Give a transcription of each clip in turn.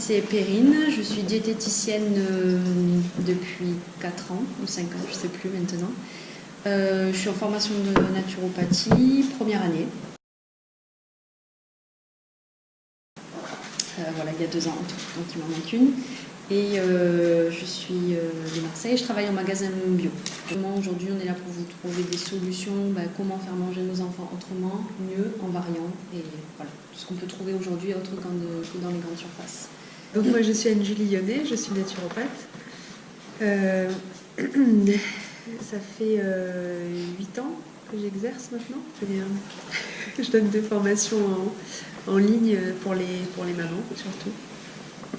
c'est Perrine, je suis diététicienne depuis 4 ans ou 5 ans, je ne sais plus maintenant. Je suis en formation de naturopathie, première année. Voilà, il y a 2 ans en tout, donc il m'en manque une. Et je suis de Marseille, je travaille en magasin bio. Aujourd'hui, on est là pour vous trouver des solutions, comment faire manger nos enfants autrement, mieux, en variant, et voilà, tout ce qu'on peut trouver aujourd'hui autre que dans les grandes surfaces. Donc moi, je suis Anne-Julie Lyonnet, je suis naturopathe. Ça fait 8 ans que j'exerce maintenant. Je donne des formations en ligne pour les mamans, surtout,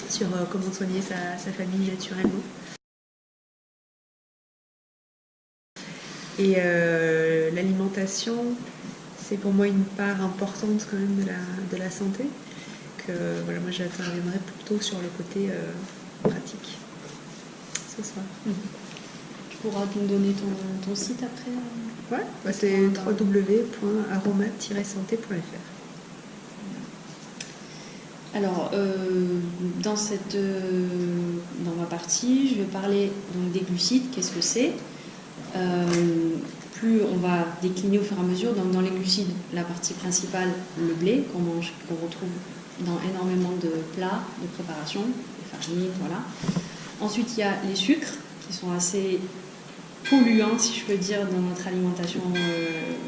sur comment soigner sa famille naturellement. Et l'alimentation, c'est pour moi une part importante quand même de la santé. Voilà, moi j'interviendrai plutôt sur le côté pratique ce soir. Tu pourras nous donner ton site après? Ouais, c'est www.aromate-santé.fr. Alors, dans ma partie, je vais parler donc, des glucides, qu'est-ce que c'est. Plus on va décliner au fur et à mesure. Donc, dans les glucides, la partie principale, le blé, qu'on mange, qu'on retrouve dans énormément de plats, de préparations, des farines, voilà. Ensuite, il y a les sucres, qui sont assez polluants, si je peux dire, dans notre alimentation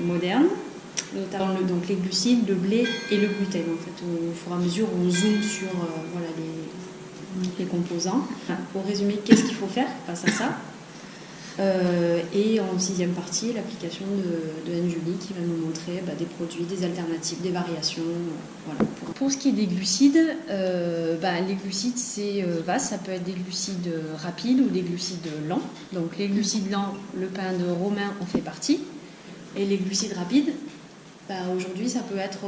moderne. Notamment donc les glucides, le blé et le gluten. En fait, au fur et à mesure, on zoome sur voilà, les composants. Pour résumer, qu'est-ce qu'il faut faire face à ça? Et en 6e partie, l'application de Anne-Julie qui va nous montrer des produits, des alternatives, des variations. Voilà. Pour ce qui est des glucides, les glucides, ça peut être des glucides rapides ou des glucides lents. Donc les glucides lents, le pain de Romain en fait partie. Et les glucides rapides, aujourd'hui, ça peut être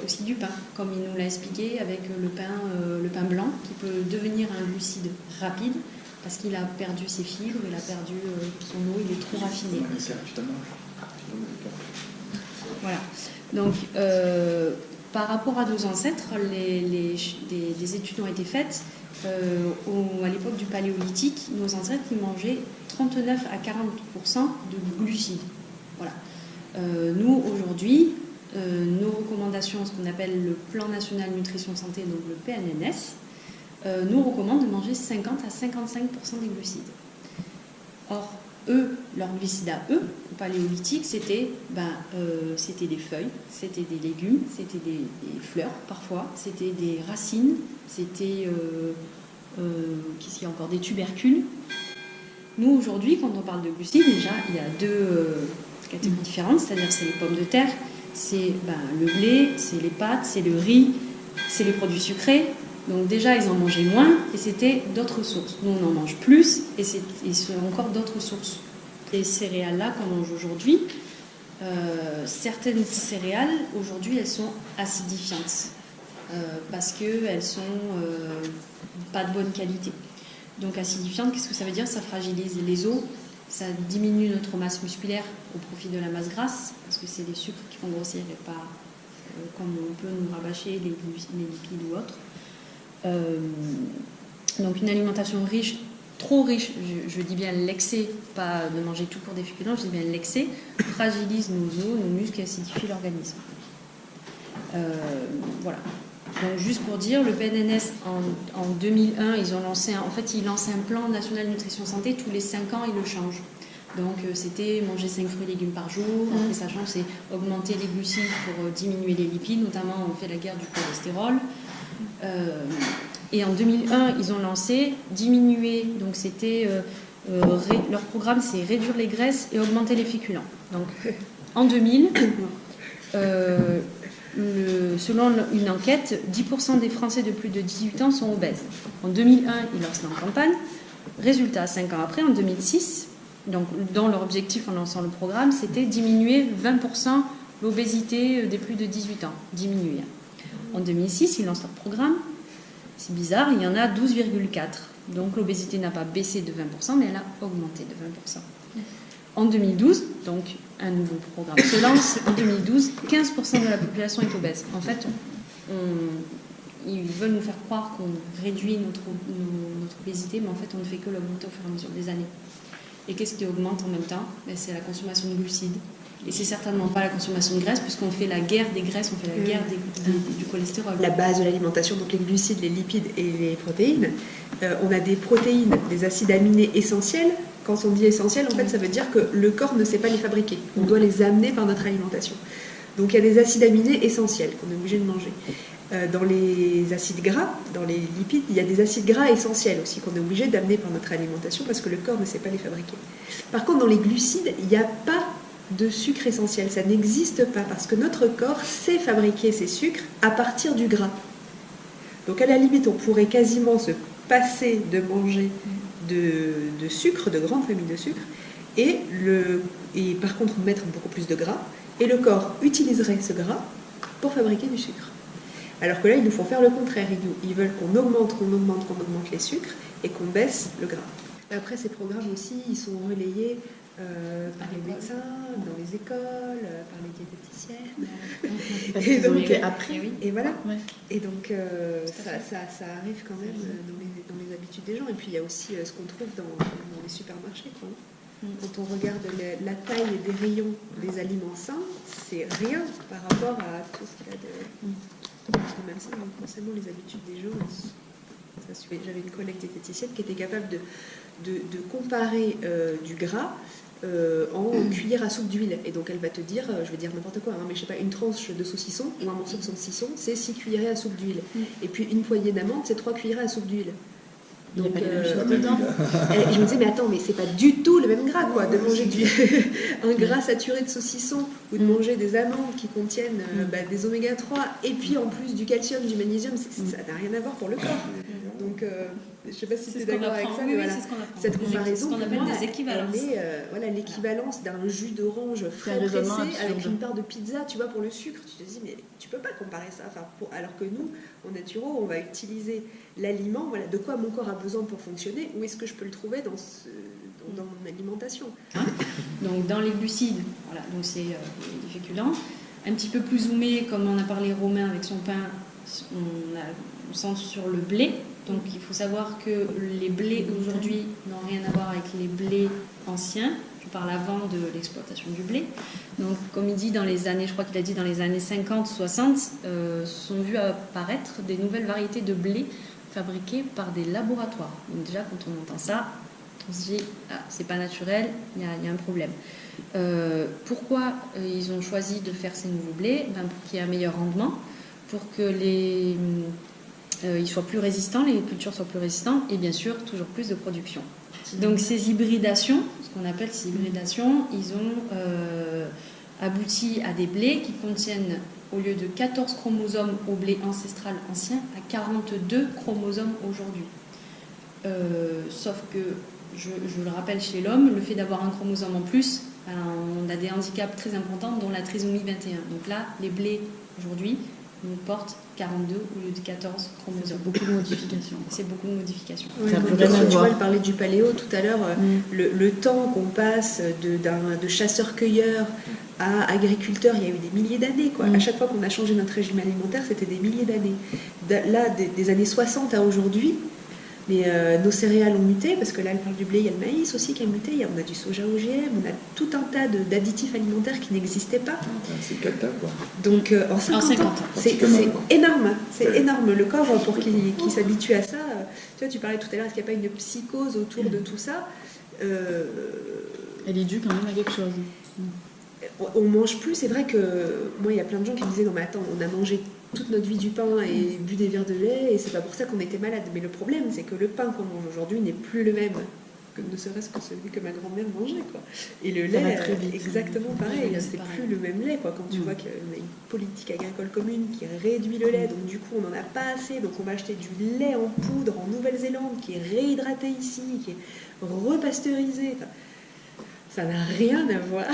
aussi du pain, comme il nous l'a expliqué avec le pain blanc, qui peut devenir un glucide rapide, parce qu'il a perdu ses fibres, il a perdu son eau, il est trop raffiné. Voilà. Donc, par rapport à nos ancêtres, des études ont été faites. À l'époque du paléolithique, nos ancêtres ils mangeaient 39 à 40% de glucides. Voilà. Nous, aujourd'hui, nos recommandations, ce qu'on appelle le Plan National Nutrition Santé, donc le PNNS, nous recommandent de manger 50 à 55% des glucides. Or, leurs glucides à eux, au paléolithique, c'était des feuilles, c'était des légumes, c'était des fleurs parfois, c'était des racines, c'était qu'est-ce qu'il y a encore, des tubercules. Nous, aujourd'hui, quand on parle de glucides, déjà, il y a 2 catégories différentes, c'est-à-dire c'est les pommes de terre, c'est le blé, c'est les pâtes, c'est le riz, c'est les produits sucrés. Donc déjà, ils en mangeaient moins et c'était d'autres sources. Nous, on en mange plus et c'est encore d'autres sources. Les céréales-là qu'on mange aujourd'hui, certaines céréales, aujourd'hui, elles sont acidifiantes parce qu'elles sont pas de bonne qualité. Donc acidifiante, qu'est-ce que ça veut dire? Ça fragilise les os, ça diminue notre masse musculaire au profit de la masse grasse, parce que c'est les sucres qui font grossir et pas comme on peut nous rabâcher les lipides ou autres. Donc une alimentation riche, trop riche, je dis bien l'excès, pas de manger tout pour des féculents, je dis bien l'excès, fragilise nos os, nos muscles et acidifie l'organisme. Voilà. Donc juste pour dire, le PNNS en 2001, ils lançaient un plan national nutrition santé, tous les 5 ans ils le changent. Donc c'était manger 5 fruits et légumes par jour, après ça change, c'est augmenter les glucides pour diminuer les lipides, notamment on fait la guerre du cholestérol. Et en 2001, ils ont lancé diminuer, donc c'était leur programme c'est réduire les graisses et augmenter les féculents. Donc en 2000, selon une enquête, 10% des Français de plus de 18 ans sont obèses. En 2001, ils lancent la campagne. Résultat, 5 ans après, en 2006, donc, dans leur objectif en lançant le programme, c'était diminuer 20% l'obésité des plus de 18 ans. Diminuer. En 2006, ils lancent leur programme. C'est bizarre, il y en a 12,4. Donc l'obésité n'a pas baissé de 20%, mais elle a augmenté de 20%. En 2012, donc un nouveau programme se lance. En 2012, 15% de la population est obèse. En fait, ils veulent nous faire croire qu'on réduit notre obésité, mais en fait, on ne fait que l'augmenter au fur et à mesure des années. Et qu'est-ce qui augmente en même temps? C'est la consommation de glucides. Et c'est certainement pas la consommation de graisse, puisqu'on fait la guerre des graisses, on fait la guerre du cholestérol. La base de l'alimentation, donc les glucides, les lipides et les protéines. On a des protéines, des acides aminés essentiels. Quand on dit essentiels, en fait, ça veut dire que le corps ne sait pas les fabriquer. On doit les amener par notre alimentation. Donc il y a des acides aminés essentiels qu'on est obligé de manger. Dans les acides gras, dans les lipides, il y a des acides gras essentiels aussi qu'on est obligé d'amener par notre alimentation parce que le corps ne sait pas les fabriquer. Par contre, dans les glucides, il n'y a pas de sucre essentiel. Ça n'existe pas parce que notre corps sait fabriquer ces sucres à partir du gras. Donc à la limite, on pourrait quasiment se passer de manger de sucre, de grandes familles de sucre, et par contre mettre beaucoup plus de gras, et le corps utiliserait ce gras pour fabriquer du sucre. Alors que là, ils nous font faire le contraire. Ils veulent qu'on augmente les sucres et qu'on baisse le gras. Après, ces programmes aussi, ils sont relayés par les médecins, dans les écoles, par les diététiciennes. Parce qu'ils ont été appris. Et voilà. Ouais. Et donc, ça arrive quand même dans les habitudes des gens. Et puis, il y a aussi ce qu'on trouve dans les supermarchés, quoi. Quand on regarde la taille des rayons des aliments sains, c'est rien par rapport à tout ce qu'il y a de... Parce que même ça, forcément, les habitudes des gens, j'avais une collègue diététicienne qui était capable de comparer du gras en cuillère à soupe d'huile. Et donc elle va te dire, je vais dire n'importe quoi, hein, mais je sais pas, une tranche de saucisson ou un morceau de saucisson, c'est 6 cuillerées à soupe d'huile. Et puis une poignée d'amandes, c'est 3 cuillerées à soupe d'huile. Donc, je me disais, mais attends, mais c'est pas du tout le même gras, quoi, de manger un gras saturé de saucisson ou de manger des amandes qui contiennent des oméga 3 et puis en plus du calcium, du magnésium, ça n'a rien à voir pour le corps. Donc, je sais pas si tu es d'accord avec ça, mais voilà, cette comparaison, c'est ce qu'on appelle des équivalences. Voilà, l'équivalence d'un jus d'orange frais pressé avec une part de pizza, tu vois, pour le sucre. Tu te dis, mais tu peux pas comparer ça. Enfin, alors que nous, en naturo, on va utiliser l'aliment, voilà, de quoi mon corps a besoin pour fonctionner, où est-ce que je peux le trouver dans mon alimentation. Donc dans les glucides, voilà, donc c'est les féculents. Un petit peu plus zoomé, comme on a parlé Romain avec son pain, on centre sur le blé. Donc il faut savoir que les blés aujourd'hui n'ont rien à voir avec les blés anciens. Je parle avant de l'exploitation du blé. Donc comme il dit dans les années, je crois qu'il a dit dans les années 50-60, sont vues apparaître des nouvelles variétés de blé fabriquées par des laboratoires. Donc déjà quand on entend ça, on se dit c'est pas naturel, il y a un problème. Pourquoi ils ont choisi de faire ces nouveaux blés? Pour qu'il y ait un meilleur rendement, pour que ils soient plus résistants, les cultures soient plus résistantes et bien sûr toujours plus de production. Donc ces hybridations, ce qu'on appelle ces hybridations, ils ont abouti à des blés qui contiennent au lieu de 14 chromosomes au blé ancestral ancien, à 42 chromosomes aujourd'hui. Sauf que, je le rappelle chez l'homme, le fait d'avoir un chromosome en plus, on a des handicaps très importants dont la trisomie 21. Donc là, les blés aujourd'hui nous portent 42 au lieu de 14 chromosomes. C'est beaucoup de modifications. C'est beaucoup de modifications. Ouais, tu vois, elle parlait du paléo tout à l'heure. Le temps qu'on passe de chasseur-cueilleur à agriculteur, il y a eu des milliers d'années. À chaque fois qu'on a changé notre régime alimentaire, c'était des milliers d'années. Là, des années 60 à aujourd'hui, mais nos céréales ont muté, parce que là, elle parle du blé, il y a le maïs aussi qui a muté, on a du soja OGM, on a tout un tas d'additifs alimentaires qui n'existaient pas. C'est cata, quoi. Donc, en 50 ans, c'est énorme. C'est énorme. Le corps, pour qu'il s'habitue à ça, tu vois, tu parlais tout à l'heure, est-ce qu'il n'y a pas une psychose autour de tout ça? Elle est due quand même à quelque chose. On mange plus, c'est vrai que moi, il y a plein de gens qui me disaient, non mais attends, on a mangé toute notre vie du pain et bu des verres de lait et c'est pas pour ça qu'on était malade. Mais le problème, c'est que le pain qu'on mange aujourd'hui n'est plus le même que ne serait-ce que celui que ma grand-mère mangeait, quoi. Et le lait, exactement pareil, c'est plus le même lait, quoi. Quand tu vois qu'il y a une politique agricole commune qui réduit le lait, donc du coup on n'en a pas assez, donc on va acheter du lait en poudre en Nouvelle-Zélande qui est réhydraté ici, qui est repasteurisé. Enfin, ça n'a rien à voir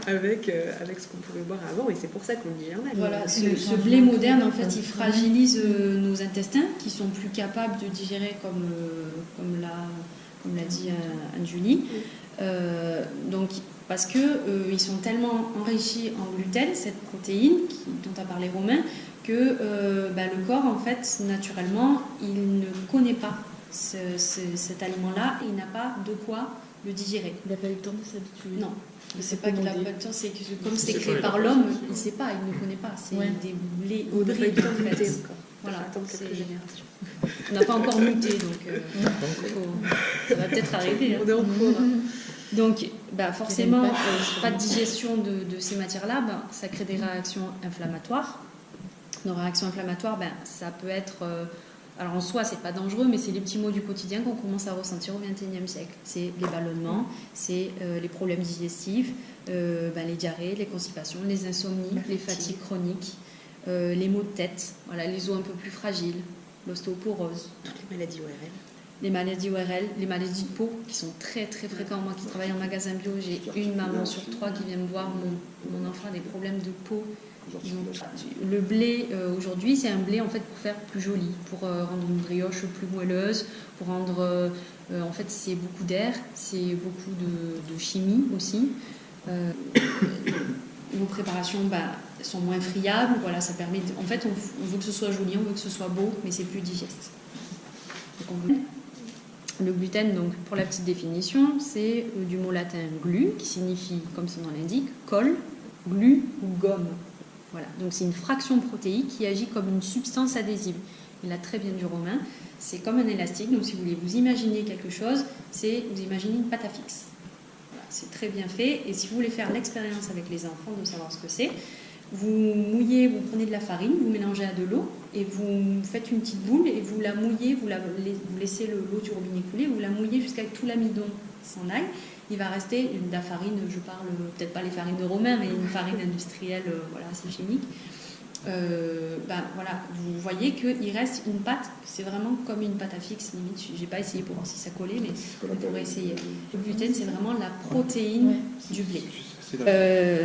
avec ce qu'on pouvait boire avant, et c'est pour ça qu'on digère mal. Voilà, ce blé moderne, en fait, il fragilise nos intestins, qui sont plus capables de digérer, comme l'a dit Anne-Julie. Donc, parce que ils sont tellement enrichis en gluten, cette protéine dont a parlé Romain, que le corps, en fait, naturellement, il ne connaît pas cet aliment-là et il n'a pas de quoi le digérer. Il n'a pas eu le temps de s'habituer. Non. C'est pas qu'il a pas le temps, c'est que comme c'est C'est créé pas, par il a pas l'homme, le temps. il ne sait pas, il ne connaît pas. C'est des blés On n'a pas eu hybrides, le temps en de fait. muter encore. Voilà, Attendre quelques c'est- générations. On n'a pas encore muté, donc ça va peut-être arriver. Hein. On est en cours. Donc, forcément, Il y a une pas de digestion de ces matières-là, ça crée des réactions inflammatoires. Nos réactions inflammatoires, ça peut être... alors en soi, c'est pas dangereux, mais c'est les petits maux du quotidien qu'on commence à ressentir au XXIe siècle. C'est les ballonnements, c'est les problèmes digestifs, les diarrhées, les constipations, les insomnies, les fatigues chroniques, les maux de tête, voilà, les os un peu plus fragiles, l'ostéoporose. Toutes les maladies ORL. Les maladies ORL, les maladies de peau qui sont très très fréquentes. Moi qui travaille en magasin bio, j'ai une maman sur 3 qui vient me voir, mon enfant a des problèmes de peau. Le blé aujourd'hui, c'est un blé en fait pour faire plus joli, pour rendre une brioche plus moelleuse, pour rendre en fait c'est beaucoup d'air, c'est beaucoup de chimie aussi. Nos préparations sont moins friables, voilà, ça permet en fait on veut que ce soit joli, on veut que ce soit beau, mais c'est plus digeste. Le gluten, donc pour la petite définition, c'est du mot latin glu, qui signifie, comme son nom l'indique, colle, glu ou gomme. Voilà. Donc c'est une fraction protéique qui agit comme une substance adhésive. Il a très bien du romain. C'est comme un élastique. Donc si vous voulez vous imaginer quelque chose, vous imaginez une pâte à fixe. Voilà. C'est très bien fait. Et si vous voulez faire l'expérience avec les enfants de savoir ce que c'est, vous prenez de la farine, vous mélangez à de l'eau et vous faites une petite boule et vous la mouillez, vous laissez l'eau du robinet couler, vous la mouillez jusqu'à ce que tout l'amidon s'en aille. Il va rester de la farine, je parle peut-être pas les farines de Romain, mais une farine industrielle assez chimique. Voilà, vous voyez qu'il reste une pâte, c'est vraiment comme une pâte à fixe, limite. J'ai pas essayé pour voir si ça collait, mais on pourrait essayer. Le gluten, c'est vraiment la protéine du blé.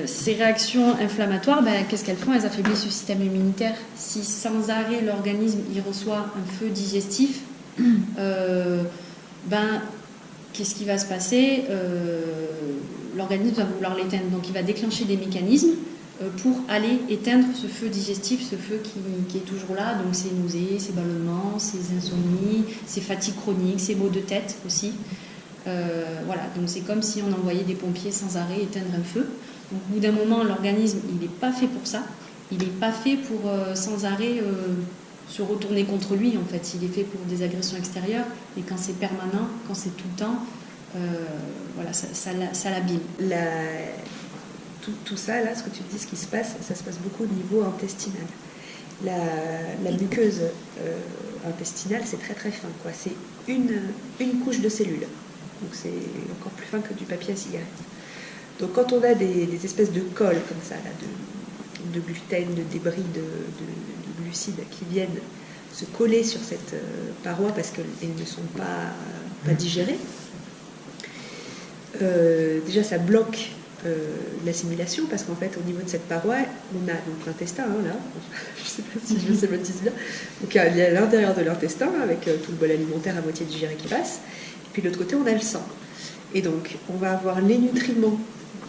Ces réactions inflammatoires, qu'est-ce qu'elles font? Elles affaiblissent le système immunitaire. Si sans arrêt l'organisme il reçoit un feu digestif, qu'est-ce qui va se passer? L'organisme va vouloir l'éteindre, donc il va déclencher des mécanismes pour aller éteindre ce feu digestif, ce feu qui est toujours là, donc ces nausées, ces ballonnements, ces insomnies, ces fatigues chroniques, ces maux de tête aussi. Voilà, donc c'est comme si on envoyait des pompiers sans arrêt éteindre un feu. Donc au bout d'un moment, l'organisme, il n'est pas fait pour ça. Il n'est pas fait pour sans arrêt se retourner contre lui. En fait, il est fait pour des agressions extérieures. Et quand c'est permanent, quand c'est tout le temps, voilà, ça l'abîme. Tout ça, là, ce que tu dis, ce qui se passe, ça se passe beaucoup au niveau intestinal. La muqueuse intestinale, c'est très très fin, quoi. C'est une couche de cellules. Donc c'est encore plus fin que du papier à cigarette. Donc quand on a des espèces de colles comme ça, là, de gluten, de débris, de glucides qui viennent se coller sur cette paroi parce qu'elles ne sont pas digérées, déjà ça bloque l'assimilation parce qu'en fait au niveau de cette paroi on a donc l'intestin là, je ne sais pas si je schématise bien, donc il y a l'intérieur de l'intestin avec tout le bol alimentaire à moitié digéré qui passe, et puis de l'autre côté on a le sang, et donc on va avoir les nutriments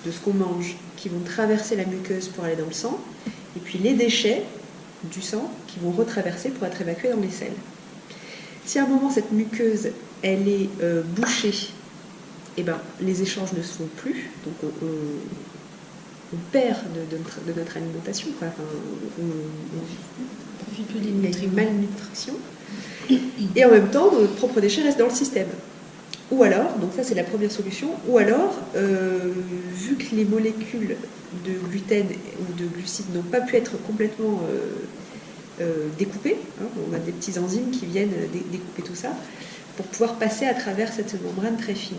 de ce qu'on mange qui vont traverser la muqueuse pour aller dans le sang, et puis les déchets du sang qui vont retraverser pour être évacués dans les selles. Si à un moment cette muqueuse elle est bouchée, eh ben, les échanges ne se font plus, donc on perd de notre alimentation, quoi. Enfin, Profite plus des il y a une nutriments. malnutrition, et en même temps nos propres déchets restent dans le système. Ou alors, donc ça c'est la première solution, ou alors, vu que les molécules de gluten ou de glucides n'ont pas pu être complètement découpées, hein, on a des petits enzymes qui viennent découper tout ça, pour pouvoir passer à travers cette membrane très fine.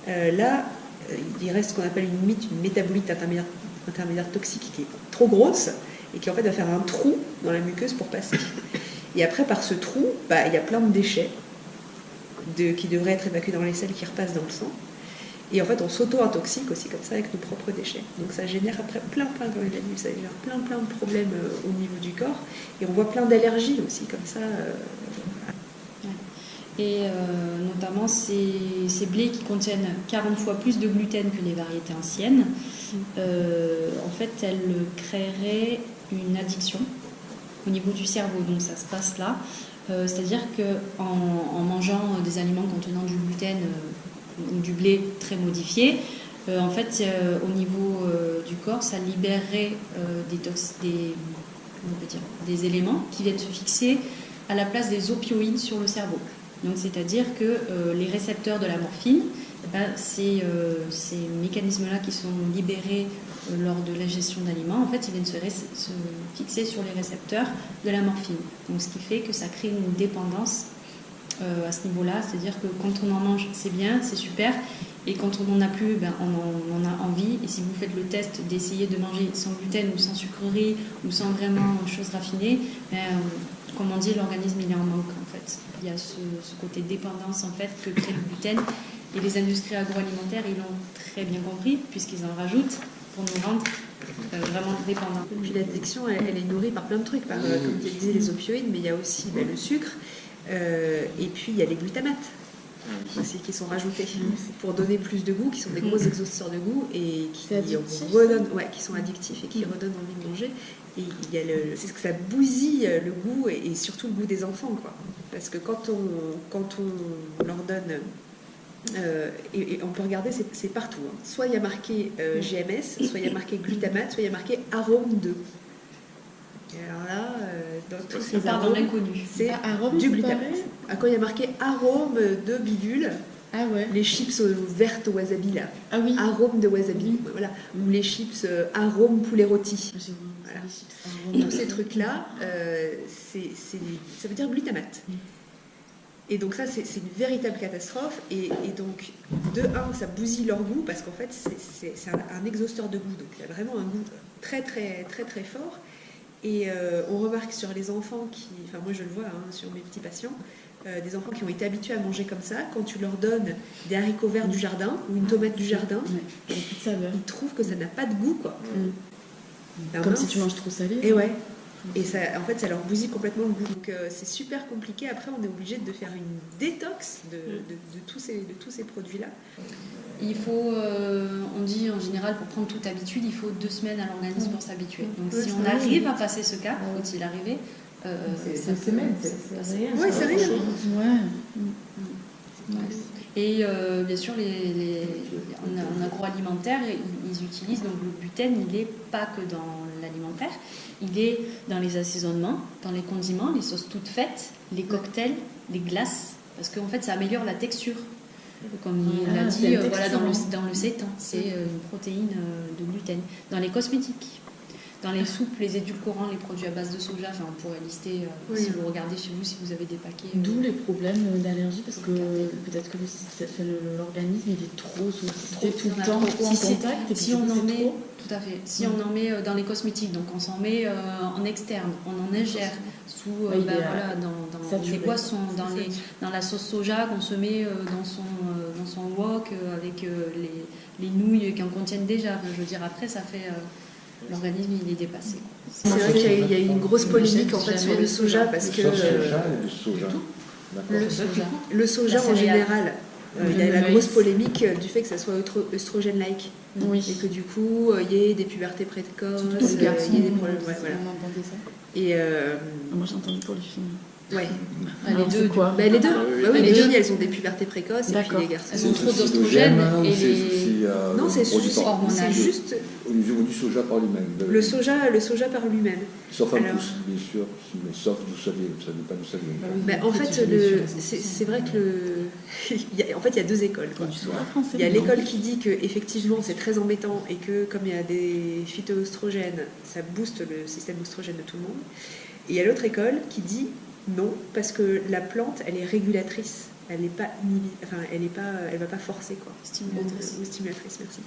Là, il reste ce qu'on appelle une métabolite intermédiaire toxique qui est trop grosse et qui en fait va faire un trou dans la muqueuse pour passer. Et après, par ce trou, il y a plein de déchets qui devraient être évacués dans les selles qui repassent dans le sang. Et en fait, on s'auto-intoxique aussi comme ça avec nos propres déchets. Donc ça génère après comme il a dit, ça génère plein de problèmes au niveau du corps. Et on voit plein d'allergies aussi comme ça. Et notamment ces blés qui contiennent 40 fois plus de gluten que les variétés anciennes, en fait, elles créeraient une addiction au niveau du cerveau. Donc ça se passe là. C'est-à-dire qu'en mangeant des aliments contenant du gluten ou du blé très modifié, en fait, au niveau du corps, ça libérerait des éléments qui viennent se fixer à la place des opioïdes sur le cerveau. Donc, c'est-à-dire que les récepteurs de la morphine, ces mécanismes-là qui sont libérés lors de l'ingestion d'aliments, en fait, ils viennent se fixer sur les récepteurs de la morphine. Donc, ce qui fait que ça crée une dépendance à ce niveau-là, c'est-à-dire que quand on en mange, c'est bien, c'est super, et quand on n'en a plus, on en a envie. Et si vous faites le test d'essayer de manger sans gluten ou sans sucrerie ou sans vraiment choses raffinées, comme on dit, l'organisme il est en manque en fait. Il y a ce côté dépendance en fait que crée le gluten, et les industries agroalimentaires ils l'ont très bien compris puisqu'ils en rajoutent pour nous rendre vraiment dépendants. Et puis l'addiction, elle est nourrie par plein de trucs, comme tu disais, les opioïdes, mais il y a aussi le sucre, et puis il y a les glutamates aussi qui sont rajoutés pour donner plus de goût, qui sont des gros exhausteurs de goût et qui redonnent, qui sont addictifs et qui redonnent envie de manger. Et il y a c'est ce que ça bousille le goût et surtout le goût des enfants, quoi. Parce que quand on leur donne et on peut regarder, c'est partout. Hein. Soit il y a marqué GMS, soit il y a marqué glutamate, soit il y a marqué arôme de. Et alors là, dans tous ces arômes, c'est du glutamate. Quand il y a marqué arôme de bidule, les chips vertes au wasabi là, arôme de wasabi, voilà. Ou les chips arôme poulet rôti. Voilà. Tous ces trucs-là, ça veut dire glutamate. Et donc ça, c'est une véritable catastrophe. Et donc, de un, ça bousille leur goût, parce qu'en fait, c'est un exhausteur de goût. Donc il y a vraiment un goût très, très, très, très fort. Et on remarque sur les enfants enfin moi je le vois sur mes petits patients, des enfants qui ont été habitués à manger comme ça, quand tu leur donnes des haricots verts du jardin ou une tomate du jardin, ils trouvent que ça n'a pas de goût, quoi. Comme si tu manges trop salé. Et ça, en fait, ça leur bousille complètement le goût. Donc c'est super compliqué. Après, on est obligé de faire une détox de tous ces produits-là. Il faut, on dit en général, pour prendre toute habitude, il faut 2 semaines à l'organisme pour s'habituer. Donc si on arrive à passer ce cap, faut-il arriver c'est 2 semaines, c'est rien. Oui, c'est rien. Et bien sûr, en agroalimentaire, ils utilisent, donc le gluten, il n'est pas que dans l'alimentaire, il est dans les assaisonnements, dans les condiments, les sauces toutes faites, les cocktails, les glaces, parce qu'en fait, ça améliore la texture. Comme il l'a dit, dans le sétan, c'est une protéine de gluten. Dans les cosmétiques, dans les soupes, les édulcorants, les produits à base de soja, on pourrait lister, si vous regardez chez vous, si vous avez des paquets. D'où les problèmes d'allergie, parce que peut-être que l'organisme il est trop sollicité tout le temps, trop en contact. Si on en met, tout à fait. Si on en met dans les cosmétiques, donc on s'en met en externe, on en ingère sous, dans les boissons, dans la sauce soja qu'on se met dans son wok avec les nouilles qui en contiennent déjà. Je veux dire, après, ça fait. L'organisme il est dépassé. C'est vrai qu'il y a eu une grosse polémique en fait sur le soja parce que le soja en général, il y a la grosse polémique du fait que ça soit œstrogène-like et que du coup il y ait des pubertés précoces, il y ait des problèmes. Et moi j'ai entendu pour les filles. Les deux, quoi. Les deux. Les filles, elles ont des pubertés précoces, et puis les garçons. Elles ont trop d'oestrogènes. Non, c'est juste au niveau du soja par lui-même. Le soja par lui-même. Sauf un pouce, bien sûr, mais sauf vous savez pas d'où ça vient. En fait, c'est vrai que il y a 2 écoles. Quoi. Il y a l'école qui dit que effectivement c'est très embêtant et que comme il y a des phytoœstrogènes, ça booste le système oestrogène de tout le monde. Et il y a l'autre école qui dit non, parce que la plante, elle est régulatrice. Elle n'est pas elle va pas forcer, quoi. Stimulatrice, merci.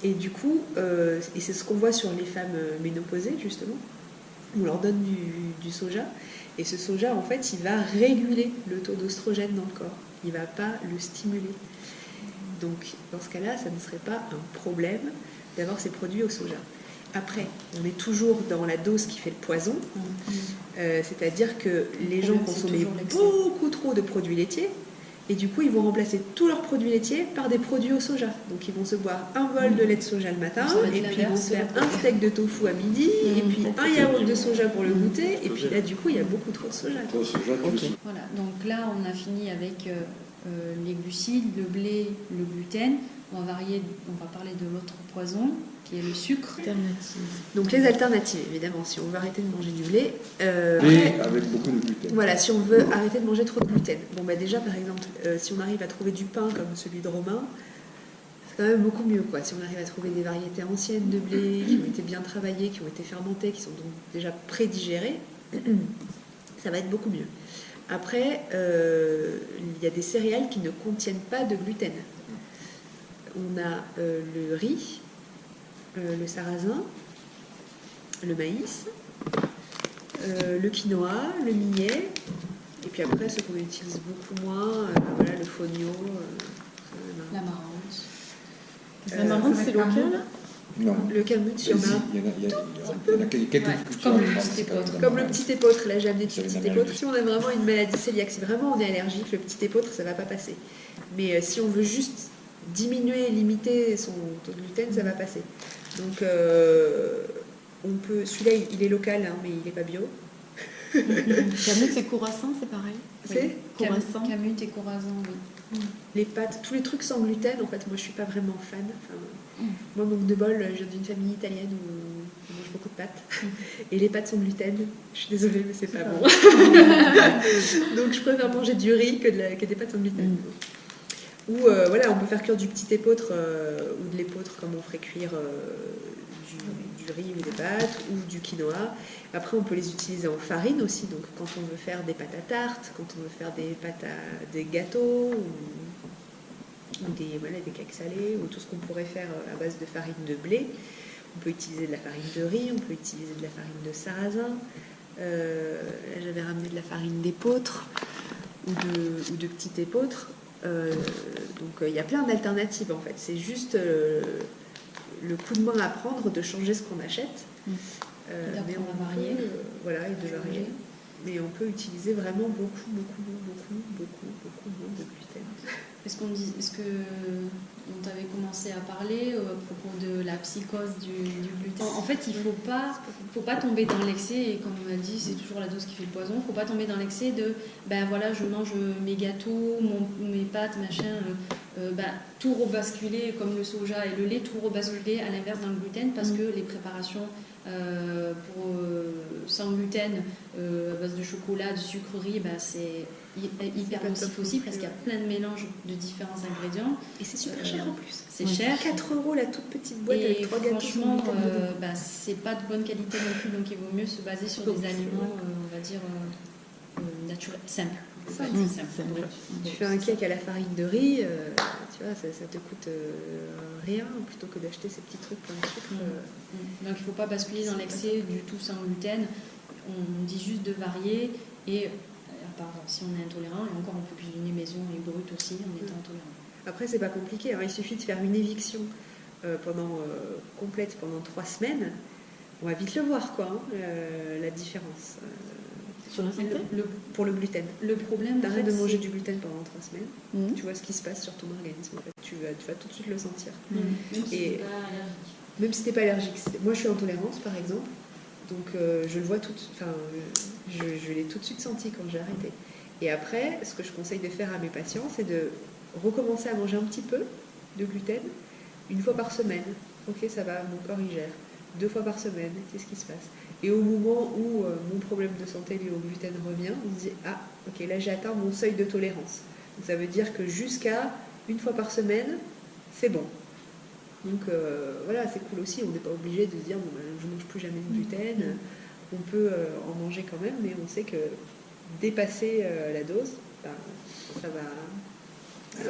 Et du coup, et c'est ce qu'on voit sur les femmes ménopausées, justement. On leur donne du soja. Et ce soja, en fait, il va réguler le taux d'oestrogène dans le corps. Il ne va pas le stimuler. Donc, dans ce cas-là, ça ne serait pas un problème d'avoir ces produits au soja. Après, on est toujours dans la dose qui fait le poison, c'est-à-dire que les gens consomment beaucoup trop de produits laitiers, Et du coup, ils vont remplacer tous leurs produits laitiers par des produits au soja. Donc, ils vont se boire un bol de lait de soja le matin, et puis ils vont se faire un steak de tofu à midi, et puis un yaourt de soja pour le goûter. Et puis là, du coup, il y a beaucoup trop de soja. Trop de soja, Voilà, donc là, on a fini avec les glucides, le blé, le gluten. On va parler de l'autre poison, qui est le sucre. Donc les alternatives, évidemment, si on veut arrêter de manger du blé. Et avec beaucoup de gluten. Voilà, si on veut arrêter de manger trop de gluten. Bon, bah déjà, par exemple, si on arrive à trouver du pain comme celui de Romain, c'est quand même beaucoup mieux, quoi. Si on arrive à trouver des variétés anciennes de blé, qui ont été bien travaillées, qui ont été fermentées, qui sont donc déjà prédigérées, ça va être beaucoup mieux. Après, il y a des céréales qui ne contiennent pas de gluten. On a le riz, le sarrasin, le maïs, le quinoa, le millet, et puis après ce qu'on utilise beaucoup moins, voilà, le fonio, l'amarante. L'amarante, c'est local? Non. Le kamut, il y en a. Il y en a quelques cultures. Comme le petit épeautre. Comme le petit épeautre, là j'ai amené du petit épeautre. Si on a vraiment une maladie cœliaque, si vraiment on est allergique, le petit épeautre, ça va pas passer. Mais si on veut juste diminuer, limiter son taux de gluten, ça va passer. Donc, on peut. Celui-là, il est local, hein, mais il n'est pas bio. Kamut, c'est Khorasan, c'est pareil. C'est Khorasan. Kamut et Khorasan, oui. Les pâtes, tous les trucs sans gluten, en fait, moi je suis pas vraiment fan. Enfin, moi, manque de bol, je viens d'une famille italienne où on mange beaucoup de pâtes. Et les pâtes sans gluten, je suis désolée, mais c'est pas bon. Donc je préfère manger du riz que des pâtes sans gluten. Ou voilà, on peut faire cuire du petit épeautre ou de l'épeautre comme on ferait cuire du riz ou des pâtes ou du quinoa. Après, on peut les utiliser en farine aussi. Donc, quand on veut faire des pâtes à tarte, quand on veut faire des gâteaux ou des cakes salés ou tout ce qu'on pourrait faire à base de farine de blé. On peut utiliser de la farine de riz, on peut utiliser de la farine de sarrasin. Là, j'avais ramené de la farine d'épeautre ou de petit épeautre. Donc il y a plein d'alternatives en fait. C'est juste le coup de main à prendre de changer ce qu'on achète. Mais on va varier. Voilà, et de varier. Mais on peut utiliser vraiment beaucoup moins de gluten. Est-ce que on t'avait commencé à parler à propos de la psychose du gluten? En fait, il faut pas tomber dans l'excès, et comme on a dit, c'est toujours la dose qui fait le poison. Il ne faut pas tomber dans l'excès de voilà, je mange mes gâteaux, mes pâtes, machin, tout rebasculer comme le soja et le lait, tout rebasculer à l'inverse dans le gluten, parce que les préparations sans gluten à base de chocolat, de sucrerie, c'est hyper nocif aussi parce qu'il y a plein de mélanges de différents ingrédients. Et c'est super cher en plus. C'est cher. 4 € la toute petite boîte avec 3 gâteaux. Franchement, c'est pas de bonne qualité non plus, donc il vaut mieux se baser sur des aliments, on va dire, naturels, simples. Simple. Tu fais un cake à la farine de riz, tu vois, ça te coûte rien plutôt que d'acheter ces petits trucs plein de sucre. Donc il ne faut pas basculer dans l'excès du tout sans gluten. On dit juste de varier, et à part si on est intolérant, et encore on peut cuisiner maison et brut aussi en étant intolérant. Après c'est pas compliqué, hein. Il suffit de faire une éviction complète pendant 3 semaines. On va vite le voir quoi, la différence. Sur la santé pour le gluten. Le problème, t'arrêtes de manger du gluten pendant 3 semaines, tu vois ce qui se passe sur ton organisme. En fait. Tu vas tout de suite le sentir. Même si t'es pas allergique. Moi, je suis intolérante, par exemple, donc je le vois je l'ai tout de suite senti quand j'ai arrêté. Et après, ce que je conseille de faire à mes patients, c'est de recommencer à manger un petit peu de gluten 1 fois par semaine. Ok, ça va, mon corps y gère. 2 fois par semaine, qu'est-ce qui se passe? Et au moment où mon problème de santé lié au gluten revient, on se dit ah, ok, là j'ai atteint mon seuil de tolérance. Donc ça veut dire que jusqu'à 1 fois par semaine, c'est bon. Donc voilà, c'est cool aussi. On n'est pas obligé de se dire je ne mange plus jamais de gluten. On peut en manger quand même, mais on sait que dépasser la dose, ça va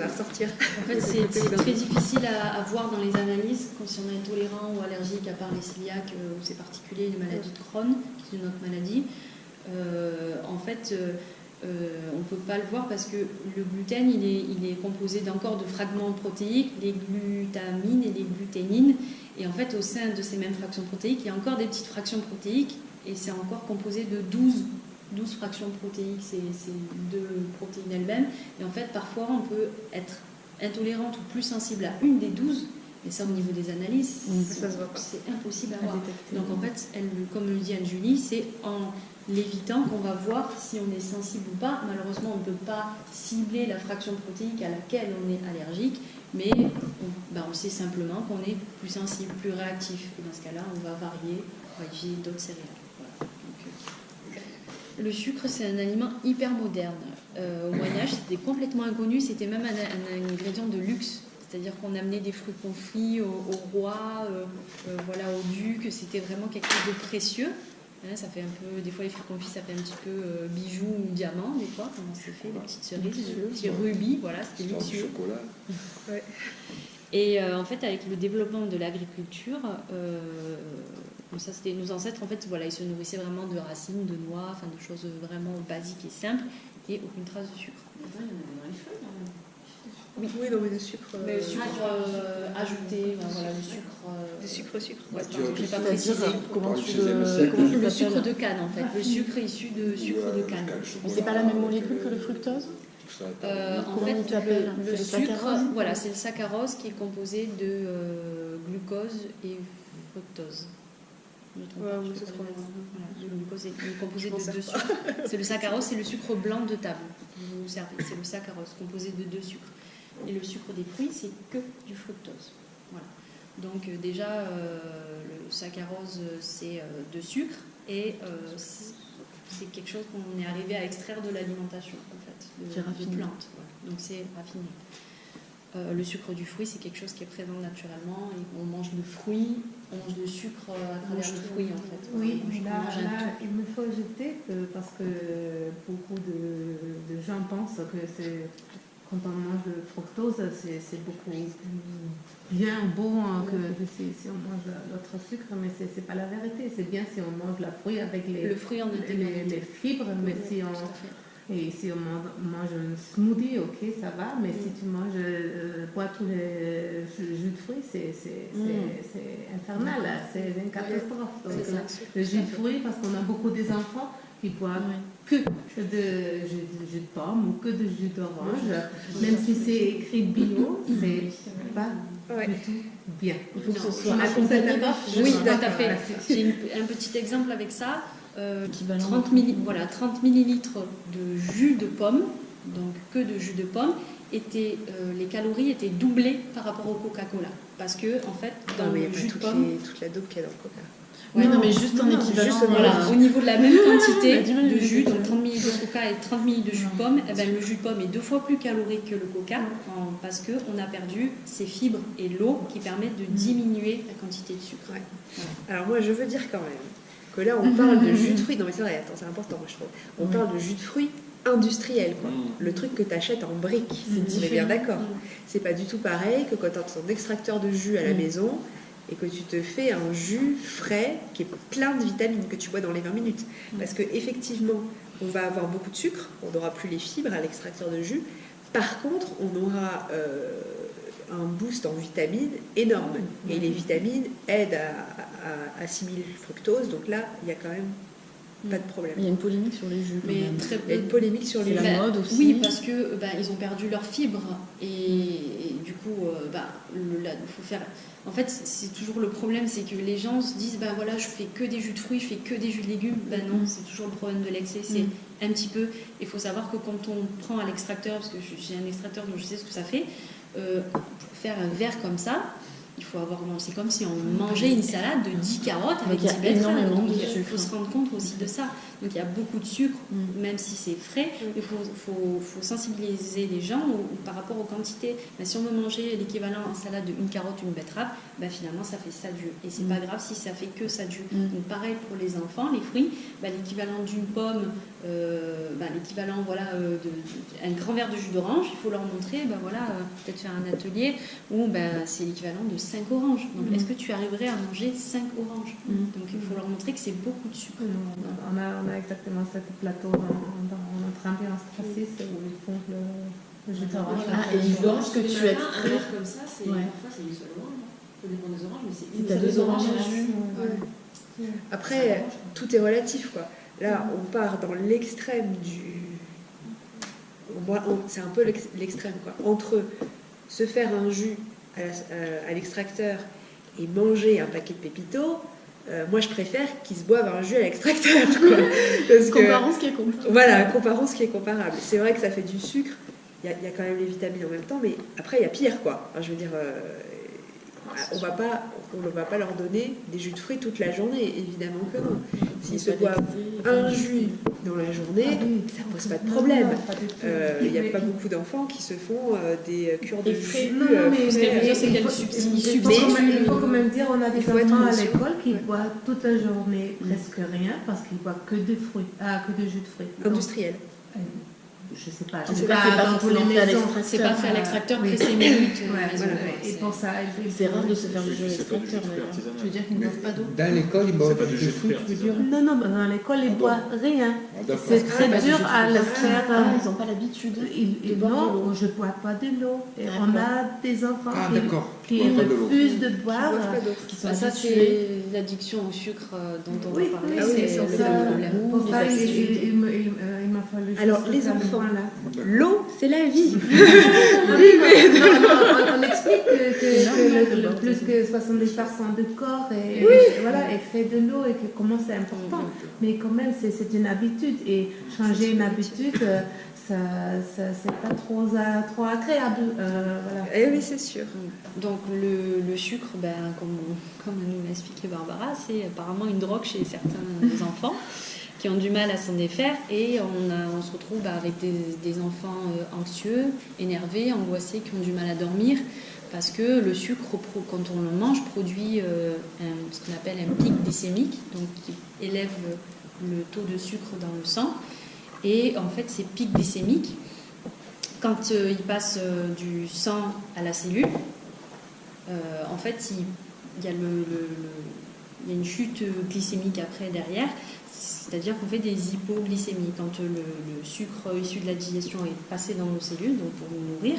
ressortir. En fait, c'est très difficile à voir dans les analyses quand si on est intolérant ou allergique, à part les cœliaques ou c'est particulier, les maladies de Crohn, qui est une autre maladie. En fait, on ne peut pas le voir parce que le gluten, il est composé d'encore de fragments protéiques, les glutamines et les gluténines. Et en fait, au sein de ces mêmes fractions protéiques, il y a encore des petites fractions protéiques et c'est encore composé de 12 12 fractions protéiques, c'est 2 protéines elles-mêmes. Et en fait, parfois, on peut être intolérante ou plus sensible à une des 12. Mais ça, au niveau des analyses, ça se voit pas. C'est impossible à voir. Donc en fait, comme le dit Anne-Julie, c'est en l'évitant qu'on va voir si on est sensible ou pas. Malheureusement, on ne peut pas cibler la fraction protéique à laquelle on est allergique, mais on sait simplement qu'on est plus sensible, plus réactif. Et dans ce cas-là, on va varier, on va utiliser d'autres céréales. Voilà. Donc, le sucre, c'est un aliment hyper moderne. Au Moyen-Âge, c'était complètement inconnu, c'était même un ingrédient de luxe. C'est-à-dire qu'on amenait des fruits confits au roi, au duc, c'était vraiment quelque chose de précieux. Ça fait un peu, des fois les fruits confits, ça fait un petit peu bijoux ou diamant, des fois, comment c'est fait, les petites cerises, les petits rubis, voilà, c'était luxueux. Chocolat. Ouais. Et en fait, avec le développement de l'agriculture, ça c'était nos ancêtres, en fait, voilà, ils se nourrissaient vraiment de racines, de noix, enfin de choses vraiment basiques et simples, et aucune trace de sucre. Il y en avait dans les feuilles, quand même. Oui, non, mais de sucre. Mais le sucre ajouté, voilà, le sucre. De sucre. Ouais, Tu je n'ai pas précisé. Comment tu tu Le le sucre de canne, en fait. Le sucre issu de sucre de canne. Mais c'est pas la même molécule que le fructose? En fait, tu appelles le c'est sucre, saccharose voilà, c'est le saccharose qui est composé de glucose et fructose. Ouais, oui, c'est trop bien. Voilà, le glucose est composé de 2 sucres. C'est le saccharose, c'est le sucre blanc de table. Vous vous servez, c'est le saccharose composé de 2 sucres. Et le sucre des fruits, c'est que du fructose. Voilà. Donc déjà, le saccharose, c'est 2 sucres et c'est quelque chose qu'on est arrivé à extraire de l'alimentation, en fait, de plantes. Voilà. Donc c'est raffiné. Le sucre du fruit, c'est quelque chose qui est présent naturellement. Et on mange le fruit, on mange le sucre à travers le fruit, en fait. Oui, on là, mange un tout. il me faut ajouter parce que beaucoup de gens pensent que c'est... Quand on mange le fructose, c'est beaucoup plus bien bon que si on mange l'autre sucre, mais c'est pas la vérité. C'est bien si on mange la fruit avec le fruit en les fibres, mais si on mange un smoothie, ok, ça va, mais si tu manges, bois tous les jus de fruits, c'est infernal, c'est une catastrophe. Donc, le jus de fruits, parce qu'on a beaucoup des enfants qui boivent que de jus de pomme ou que de jus d'orange, même si c'est écrit bio, c'est pas du tout bien. Il faut que ce soit accompagné. Oui, tout à fait. J'ai un petit exemple avec ça. 30 millilitres de jus de pomme, donc que de jus de pomme, les calories étaient doublées par rapport au Coca-Cola. Parce que, en fait, dans le jus de pomme. Toute la dope qu'il y a dans le Coca. Oui, non, mais juste en équivalent. Voilà, au niveau de la même quantité de jus, donc 30 ml de coca et 30 ml de jus de pomme, le jus de pomme est 2 fois plus calorique que le coca parce qu'on a perdu ses fibres et l'eau qui permettent de diminuer la quantité de sucre. Ouais. Voilà. Alors moi, je veux dire quand même que là, on parle de jus de fruits. Non, mais c'est vrai, attends, c'est important, moi, je trouve. On parle de jus de fruits industriel, quoi. Le truc que tu achètes en brique. On est bien d'accord. C'est pas du tout pareil que quand tu as ton extracteur de jus à la maison et que tu te fais un jus frais qui est plein de vitamines que tu bois dans les 20 minutes. Parce qu'effectivement, on va avoir beaucoup de sucre, on n'aura plus les fibres à l'extracteur de jus. Par contre, on aura un boost en vitamines énorme. Et les vitamines aident à assimiler le fructose. Donc là, il y a quand même pas de problème. Il y a une polémique sur les jus. Mais très il y a une polémique sur les jus. La mode aussi. Oui, parce que ils ont perdu leurs fibres. Et du coup, il faut faire... En fait, c'est toujours le problème, c'est que les gens se disent, voilà, je fais que des jus de fruits, je fais que des jus de légumes. Non, c'est toujours le problème de l'excès, c'est un petit peu. Il faut savoir que quand on prend à l'extracteur, parce que j'ai un extracteur donc je sais ce que ça fait, pour faire un verre comme ça, il faut avoir, c'est comme si on mangeait une salade de 10 carottes avec 10 betteraves. Donc il faut se rendre compte aussi de ça. Donc il y a beaucoup de sucre, même si c'est frais. Il faut sensibiliser les gens par rapport aux quantités. Mais si on veut manger l'équivalent en salade d'une carotte, une betterave, finalement ça fait sadieux. Et c'est pas grave si ça fait que sadieux. Donc pareil pour les enfants, les fruits, l'équivalent d'une pomme, l'équivalent un grand verre de jus d'orange, il faut leur montrer, peut-être faire un atelier où c'est l'équivalent de 5 oranges. Donc est-ce que tu arriverais à manger 5 oranges? Donc il faut leur montrer que c'est beaucoup de sucre. On a exactement ce plateau dans notre ambiance précise où ils font le jus d'orange. Et l'orange que tu extrais comme ça, parfois c'est une seule orange. Ça dépend des oranges, mais c'est une seule orange à jus. Après, tout est relatif, quoi. Là, on part dans l'extrême c'est un peu l'extrême, quoi. Entre se faire un jus à l'extracteur et manger un paquet de Pépito, moi je préfère qu'ils se boivent un jus à l'extracteur, quoi. Comparons ce qui est comparable. Voilà, comparons ce qui est comparable. C'est vrai que ça fait du sucre, il y a quand même les vitamines en même temps, mais après il y a pire, quoi. Enfin, je veux dire, on ne va pas leur donner des jus de fruits toute la journée, évidemment que non. S'ils se boivent un jus dans la journée, ça ne pose pas de problème. Il n'y a pas beaucoup d'enfants qui se font des cures de jus. Il faut quand même dire, on a des enfants à l'école qui boivent toute la journée presque rien parce qu'ils boivent que de fruits, que de jus de fruits. Industriel. Je sais pas. C'est pas dans tous les maisons. C'est pas fait à l'extracteur pressé minutes. Et pour ça, c'est rare de se faire le jus à l'extracteur. Tu veux dire qu'ils ne boivent pas d'eau? Dans l'école, ils boivent pas de jus de fruits, tu veux dire? Non, dans l'école, ils boivent rien. D'accord. C'est très dur à le faire. Ils n'ont pas l'habitude. Non, je ne bois pas de l'eau. Et on a des enfants qui refusent de boire. Ça, c'est l'addiction au sucre dont on va parler. C'est le problème. Pour ça, il m'a fallu. Alors, les enfants, l'eau, c'est la vie. On explique que plus que 70% du corps est fait de l'eau et que comment c'est important. Mais quand même, c'est une habitude. Et changer une habitude, c'est pas trop agréable. Voilà. Eh oui, c'est sûr. Donc le sucre, comme nous l'a expliqué Barbara, c'est apparemment une drogue chez certains enfants qui ont du mal à s'en défaire, et on se retrouve avec des enfants anxieux, énervés, angoissés, qui ont du mal à dormir, parce que le sucre, quand on le mange, produit ce qu'on appelle un pic glycémique, donc qui élève le taux de sucre dans le sang. Et en fait, ces pics glycémiques, quand ils passent du sang à la cellule, en fait, il y a une chute glycémique après derrière. C'est-à-dire qu'on fait des hypoglycémies. Quand le sucre issu de la digestion est passé dans nos cellules, donc pour nous nourrir,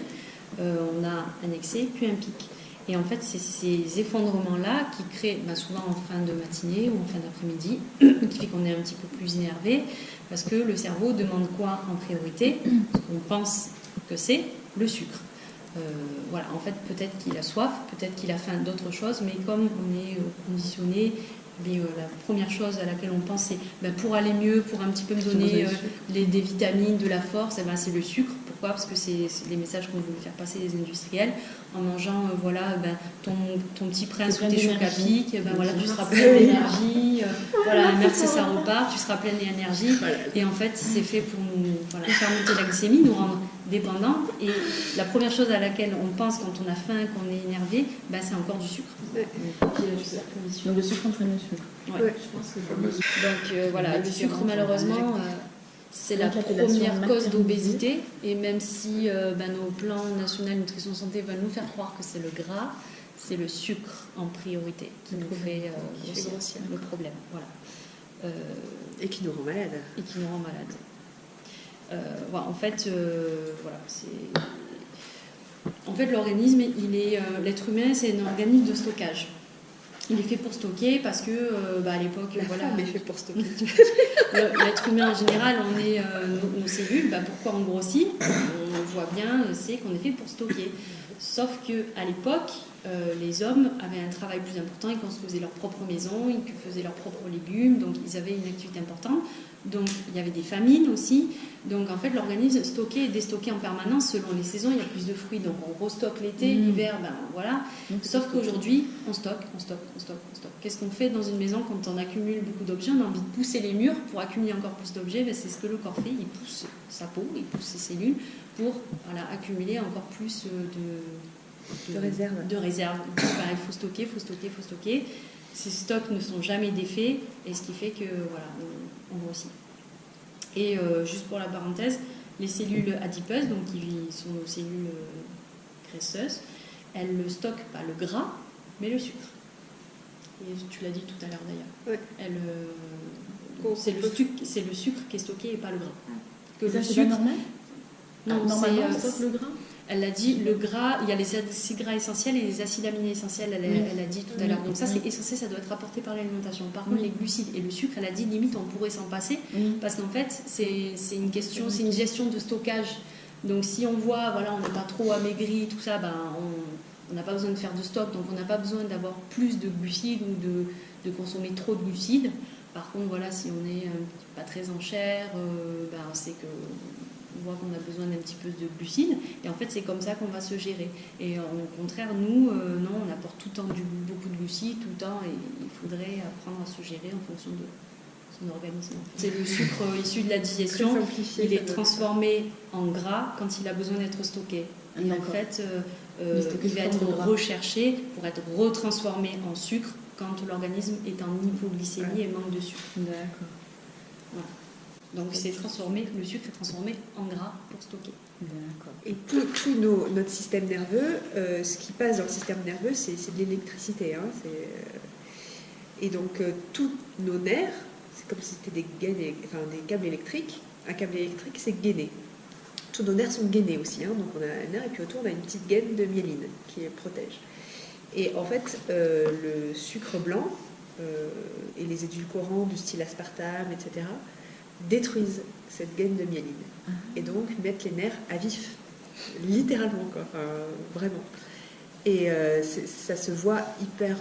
on a un excès puis un pic. Et en fait, c'est ces effondrements-là qui créent, souvent en fin de matinée ou en fin d'après-midi, qui fait qu'on est un petit peu plus énervé, parce que le cerveau demande quoi en priorité? On pense que c'est le sucre. Voilà, en fait, peut-être qu'il a soif, peut-être qu'il a faim d'autres choses, mais comme on est conditionné, la première chose à laquelle on pense, c'est pour aller mieux, pour un petit peu me donner des vitamines, de la force, c'est le sucre. Pourquoi? Parce que c'est les messages qu'on veut faire passer les industriels. En mangeant ton petit prince ou tes chocs à pic, tu seras plein d'énergie. Merci, ça repart, tu seras plein d'énergie. Et en fait, c'est fait pour nous faire monter la glycémie, nous rendre dépendants. Et la première chose à laquelle on pense quand on a faim, qu'on est énervé, c'est encore du sucre. Donc le sucre entraîne le sucre. Ouais. Je pense que donc le sucre, malheureusement, c'est la première cause d'obésité. Et même si nos plans nationaux nutrition santé veulent nous faire croire que c'est le gras, c'est le sucre en priorité qui nous fait le problème. Voilà. Et qui nous rend malade. En fait, l'organisme, l'être humain, c'est un organisme de stockage. Il est fait pour stocker parce que, à l'époque, femme est fait pour stocker. L'être humain en général, on est nos cellules. Pourquoi on grossit? On voit bien, c'est qu'on est fait pour stocker. Sauf que à l'époque, les hommes avaient un travail plus important. Ils construisaient leur propre maison, ils faisaient leurs propres légumes, donc ils avaient une activité importante. Donc il y avait des famines aussi. Donc en fait, l'organisme stockait et déstockait en permanence selon les saisons. Il y a plus de fruits, donc on restocke l'été, l'hiver, voilà. Sauf qu'aujourd'hui, on stocke. Qu'est-ce qu'on fait dans une maison quand on accumule beaucoup d'objets? On a envie de pousser les murs pour accumuler encore plus d'objets. C'est ce que le corps fait. Il pousse sa peau, il pousse ses cellules pour accumuler encore plus de réserves. Il faut stocker. Ces stocks ne sont jamais défaits, et ce qui fait que on grossit. Et juste pour la parenthèse, les cellules adipeuses, donc qui sont nos cellules graisseuses, elles ne stockent pas le gras, mais le sucre. Et tu l'as dit tout à l'heure d'ailleurs. C'est le sucre qui est stocké et pas le gras. C'est pas normal? Non, normalement, on c'est, stocke le gras. elle a dit le gras, il y a les acides gras essentiels et les acides aminés essentiels, elle a dit tout à l'heure. Donc ça, c'est essentiel, ça doit être apporté par l'alimentation. Par contre, les glucides et le sucre, elle a dit limite, on pourrait s'en passer parce qu'en fait, c'est une gestion de stockage. Donc si on voit, voilà, on n'est pas trop amaigri, tout ça, ben, on n'a pas besoin de faire de stock, donc on n'a pas besoin d'avoir plus de glucides ou de consommer trop de glucides. Par contre, voilà, si on n'est pas très en chair, ben, c'est que on voit qu'on a besoin d'un petit peu de glucides, et en fait c'est comme ça qu'on va se gérer. Et au contraire, nous, non, on apporte tout le temps beaucoup de glucides, tout le temps, et il faudrait apprendre à se gérer en fonction de son organisme. C'est le sucre issu de la digestion, il est transformé en gras quand il a besoin d'être stocké. Et en fait, il va être recherché pour être retransformé en sucre quand l'organisme est en hypoglycémie et manque de sucre. D'accord. Voilà. Donc c'est transformé, le sucre est transformé en gras pour stocker. D'accord. Et tout notre système nerveux, ce qui passe dans le système nerveux, c'est de l'électricité. Hein, et donc tous nos nerfs, c'est comme si c'était des câbles électriques. Un câble électrique, c'est gainé. Tous nos nerfs sont gainés aussi. Hein, donc on a un nerf et puis autour on a une petite gaine de myéline qui les protège. Et en fait, le sucre blanc et les édulcorants du style aspartame, etc., détruisent cette gaine de myéline et donc mettent les nerfs à vif, littéralement, quoi. Enfin, vraiment. Et ça se voit hyper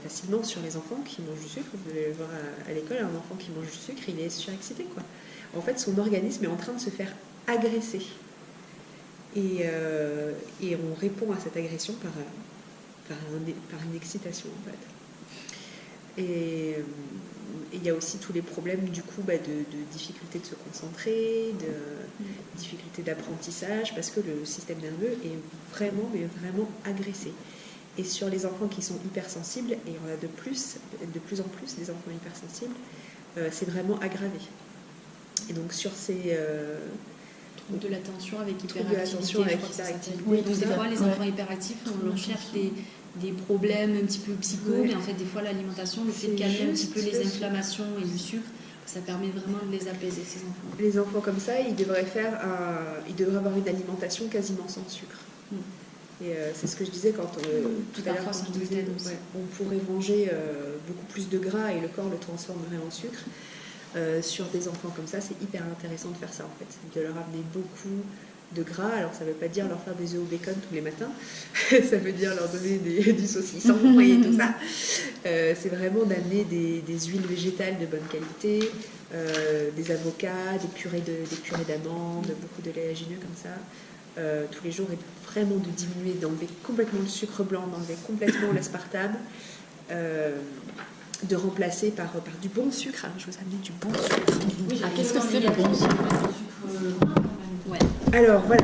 facilement sur les enfants qui mangent du sucre. Vous allez le voir à l'école, un enfant qui mange du sucre, il est surexcité, quoi. En fait, son organisme est en train de se faire agresser. Et on répond à cette agression par une excitation, en fait. Et il y a aussi tous les problèmes du coup de difficulté de se concentrer, de difficulté d'apprentissage, parce que le système nerveux est vraiment agressé. Et sur les enfants qui sont hypersensibles, et on a de plus en plus des enfants hypersensibles, c'est vraiment aggravé. Et donc sur ces troubles de l'attention avec hyperactivité, oui, donc des fois les enfants hyperactifs, on leur cherche des problèmes un petit peu psycho, mais en fait des fois l'alimentation, le fait de calmer un petit peu les inflammations et le sucre, ça permet vraiment de les apaiser, ces enfants. Les enfants comme ça, ils devraient avoir une alimentation quasiment sans sucre. Et c'est ce que je disais quand tout à l'heure, quand je disais, on pourrait manger beaucoup plus de gras et le corps le transformerait en sucre. Sur des enfants comme ça, c'est hyper intéressant de faire ça, en fait, de leur amener beaucoup de gras. Alors ça ne veut pas dire leur faire des œufs au bacon tous les matins, ça veut dire leur donner du saucisson et tout ça. C'est vraiment d'amener des huiles végétales de bonne qualité, des avocats, des purées d'amandes, beaucoup de léagineux comme ça, tous les jours, et vraiment de diminuer, d'enlever complètement le sucre blanc, d'enlever complètement l'aspartame, de remplacer par du bon sucre. Alors, je vous amène du bon sucre. Oui, qu'est-ce que c'est le bon sucre? Ouais. Alors voilà,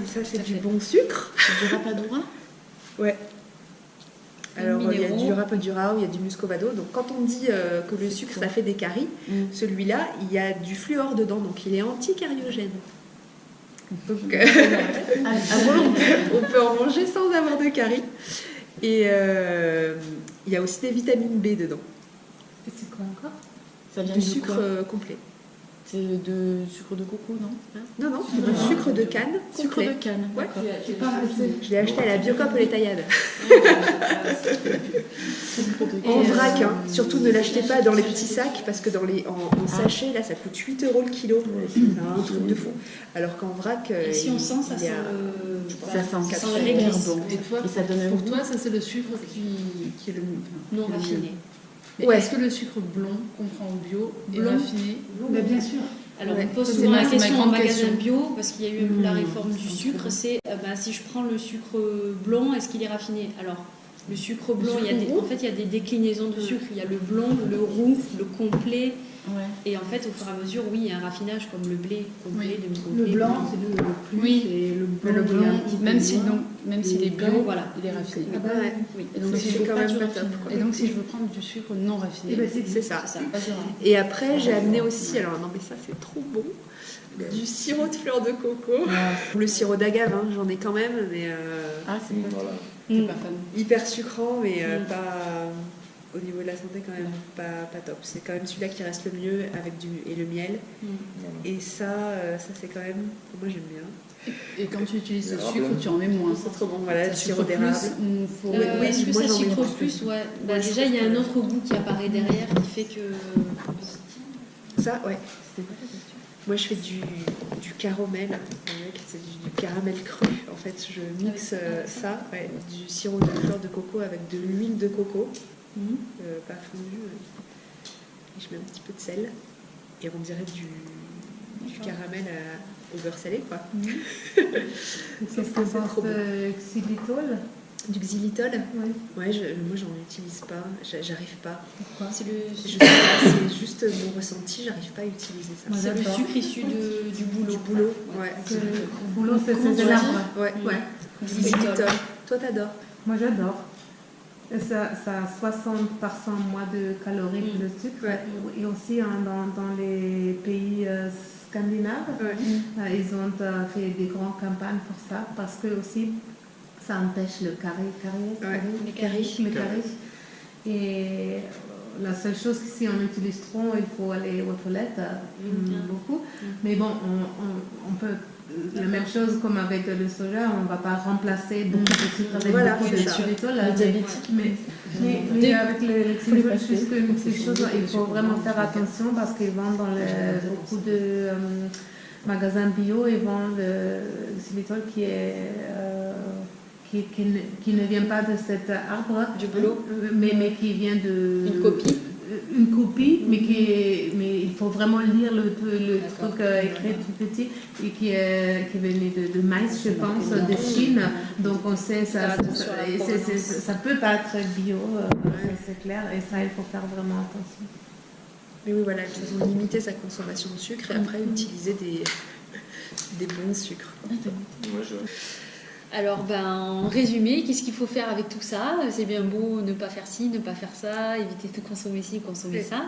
ça c'est du bon sucre. Du rapadura? Ouais. Alors il y a du rapadura, il y a du muscovado. Donc quand on dit que le sucre ça fait des caries, celui-là il y a du fluor dedans, donc il est anticariogène. Donc on peut en manger sans avoir de caries. Et il y a aussi des vitamines B dedans. Et c'est quoi encore? Ça vient du sucre complet. C'est de sucre de coco, non? Non, c'est du sucre de canne. Sucre complet. de canne, Ouais. d'accord. Je l'ai acheté à la Biocop les Taillades. En vrac, hein. Surtout ne l'achetez pas dans les petits sacs parce que en sachet, là, ça coûte 8 € le kilo. C'est un truc de fou. Alors qu'en vrac, Et si on sent, ça sent la réglisse. Bon. Et toi, Et ça donne pour toi, ça c'est le sucre qui est le non raffiné. Ouais. Est-ce que le sucre blanc qu'on prend en bio est raffiné? Bah, bien sûr. Alors on pose Ça, souvent la c'est ma question en grande magasin question. bio, parce qu'il y a eu la réforme du sucre, c'est si je prends le sucre blanc, est-ce qu'il est raffiné? Alors le sucre blanc, en fait il y a des déclinaisons de sucre, il y a le blanc, le roux, le complet, et en fait au fur et à mesure, oui, il y a un raffinage comme le blé complet, demi-complet. Le blanc, c'est le plus, Oui. et le Le blanc, blanc, même s'il est bio, voilà. il est raffiné. Ah bah ouais. Oui. Et donc, Ça, si c'est je veux quand pas même du pas raffiné. top, quoi. Et donc si je veux prendre du sucre non raffiné, C'est ça. C'est ça. pas grave. Et après, j'ai amené aussi, alors non mais ça c'est trop bon, du sirop de fleur de coco. Le sirop d'agave, hein, j'en ai quand même, mais Ah, c'est pas Voilà. C'est pas fan. hyper sucrant, mais pas au niveau de la santé quand même pas top. C'est quand même celui-là qui reste le mieux avec et le miel. Et ça c'est quand même, moi j'aime bien. Et quand tu utilises le L'érable. sucre, tu en mets moins. C'est trop bon, voilà, le Ça sirop sucre d'érable. plus ou faut... Oui, Est-ce que moi, ça j'en mets sucre moins. plus? Ouais. Bah, Ouais, je déjà, il y a trouve un que- autre goût qui apparaît derrière qui fait que. Ça, ouais. Moi, je fais du caramel, c'est du caramel cru. En fait, je mixe ça, ouais, du sirop de fleur de coco avec de l'huile de coco, pas fondue. Et je mets un petit peu de sel. Et on dirait du caramel au beurre salé, quoi. Qu'est-ce que C'est trop c'est bon. xylitol? Du xylitol. Oui. Ouais, moi, j'en utilise pas. J'arrive pas. Pourquoi? C'est le, Je sais pas, c'est juste mon ressenti. J'arrive pas à utiliser ça. Moi, c'est le j'adore. sucre issu du boulot. Du boulot. Ouais. Le boulot, c'est Comment de tu l'arbre. Ouais. Ouais. Xylitol. Toi, t'adores. Moi, j'adore. Et ça a 60% moins de calories que le sucre. Ouais. Et aussi, hein, dans les pays scandinaves, Ouais. ils ont fait des grandes campagnes pour ça, parce que aussi, ça empêche le Les caries. le carie. Et la seule chose que si on utilise trop, il faut aller aux toilettes beaucoup. Mais bon, on peut... La même chose comme avec le soja, on ne va pas remplacer beaucoup de sucre avec Voilà, beaucoup de c'est ça. xylitol. Le diabétique. Mais avec le xylitol, juste une petite chose, il faut vraiment faire attention parce qu'ils vendent dans beaucoup de magasins bio, ils vendent le xylitol qui ne vient pas de cet arbre, Du boulot. mais qui vient de... Une copie. Une copie, mais il faut vraiment lire le truc écrit tout petit et qui venait de maïs, je pense, de Chine. Donc on sait ça peut pas être bio, c'est clair, et ça il faut faire vraiment attention. Mais oui, voilà, ils ont limité sa consommation de sucre et après utiliser des bons sucres. Alors, en résumé, qu'est-ce qu'il faut faire avec tout ça? C'est bien beau ne pas faire ci, ne pas faire ça, éviter de consommer ci, consommer ça.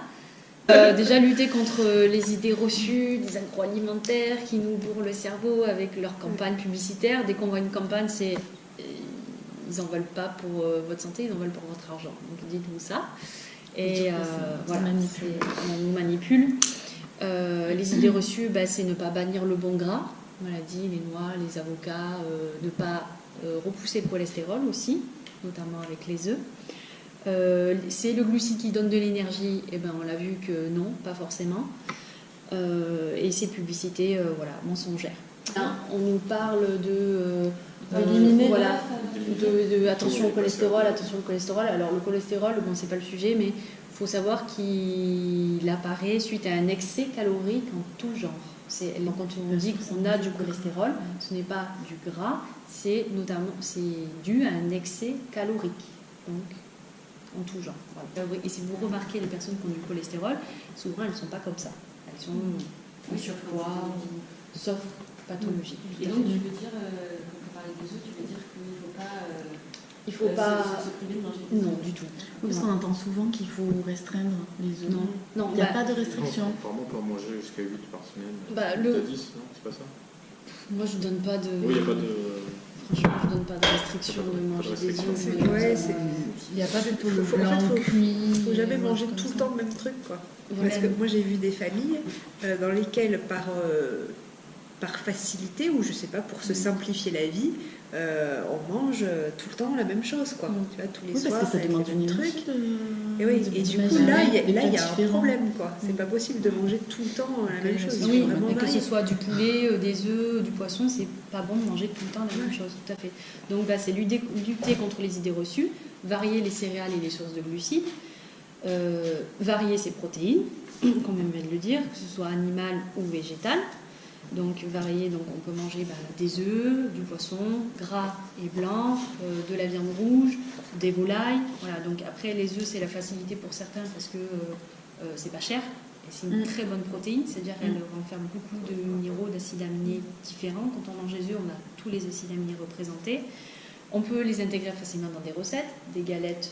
Déjà, lutter contre les idées reçues des agroalimentaires qui nous bourrent le cerveau avec leurs campagnes publicitaires. Dès qu'on voit une campagne, ils n'en veulent pas pour votre santé, ils en veulent pour votre argent. Donc, dites-vous ça. Et voilà, on nous manipule. Les idées reçues, c'est ne pas bannir le bon gras. Maladies, les noix, les avocats, ne pas repousser le cholestérol aussi, notamment avec les œufs. C'est le glucide qui donne de l'énergie, et on l'a vu que non, pas forcément. Et ces publicités, mensongères. Là, on nous parle d'éliminer de attention au cholestérol, attention au cholestérol. Alors le cholestérol, c'est pas le sujet, mais il faut savoir qu'il apparaît suite à un excès calorique en tout genre. Quand on dit qu'on a du cholestérol, ce n'est pas du gras, c'est dû à un excès calorique, donc en tout genre. Voilà. Et si vous remarquez les personnes qui ont du cholestérol, souvent elles ne sont pas comme ça. Elles sont en surpoids, sauf pathologie. Et donc tu veux dire, quand on parlait des œufs, tu veux dire qu'il ne faut pas... Il faut pas... se priver de manger des œufs. Non, du tout. Oui, parce qu'on entend souvent qu'il faut restreindre les œufs. Non, Il n'y a pas de restriction. Apparemment, on peut en manger jusqu'à 8 par semaine. T'as 10, non? C'est pas ça? Moi, je donne pas de... Oui, il n'y a pas de... Franchement, je donne pas de restriction de manger des œufs. Il n'y a pas plutôt le Faut blanc cuit. Il faut jamais des manger choses tout comme le ça. temps le même truc, quoi. Voilà. Parce que moi, j'ai vu des familles dans lesquelles, par facilité, ou je sais pas, pour se simplifier la vie, on mange tout le temps la même chose, quoi. Tu vois, tous les Oui, soirs, parce que ça avec demande les une mêmes énergie. Et oui, et du coup, là, il y a un problème, quoi. C'est pas possible de manger tout le temps la même chose. Il faut Oui, vraiment que ce varier. soit du poulet, des œufs, du poisson, c'est pas bon de manger tout le temps la même chose, tout à fait. Donc c'est lutter contre les idées reçues, varier les céréales et les sources de glucides, varier ses protéines, comme on vient de le dire, que ce soit animal ou végétal. Donc varier, donc on peut manger des œufs, du poisson, gras et blanc, de la viande rouge, des volailles. Voilà, donc après les œufs c'est la facilité pour certains parce que c'est pas cher et c'est une très bonne protéine, c'est-à-dire qu'elle renferme beaucoup de minéraux, d'acides aminés différents. Quand on mange les œufs, on a tous les acides aminés représentés. On peut les intégrer facilement dans des recettes, des galettes,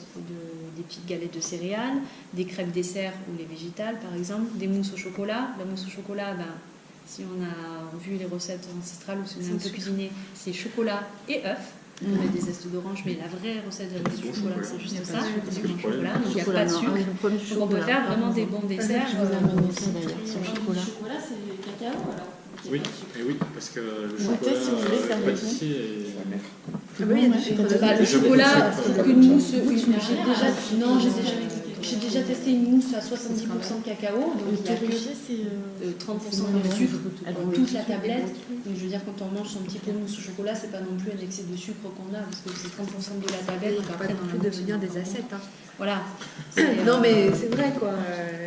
des petites galettes de céréales, des crêpes dessert ou les végétales par exemple, des mousses au chocolat. La mousse au chocolat, si on a vu les recettes ancestrales ou si on a un peu cuisiné, c'est chocolat et œufs. On met des zestes d'orange, mais la vraie recette de la mousse au chocolat, c'est juste ça, c'est du chocolat, donc il n'y a pas de sucre. Donc on peut faire vraiment des bons desserts. Je vous ai amené ça d'ailleurs, sur le chocolat. Le chocolat, c'est cacao alors? Oui, et oui, parce que le Goûter, chocolat si vous voulez, ça va pâtissier est... Ah oui, il y a du sucre dedans. Bah, le Déjà chocolat, beaucoup de une mousse, oui, j'ai déjà testé une mousse à 70% de cacao, donc il y a que 30% de sucre dans toute la tablette. Donc je veux dire, quand on mange son petit pot de mousse au chocolat, c'est pas non plus un excès de sucre qu'on a, parce que c'est 30% de la tablette. Il ne faut pas non plus devenir des ascètes. Hein. Voilà. Non, mais c'est vrai, quoi.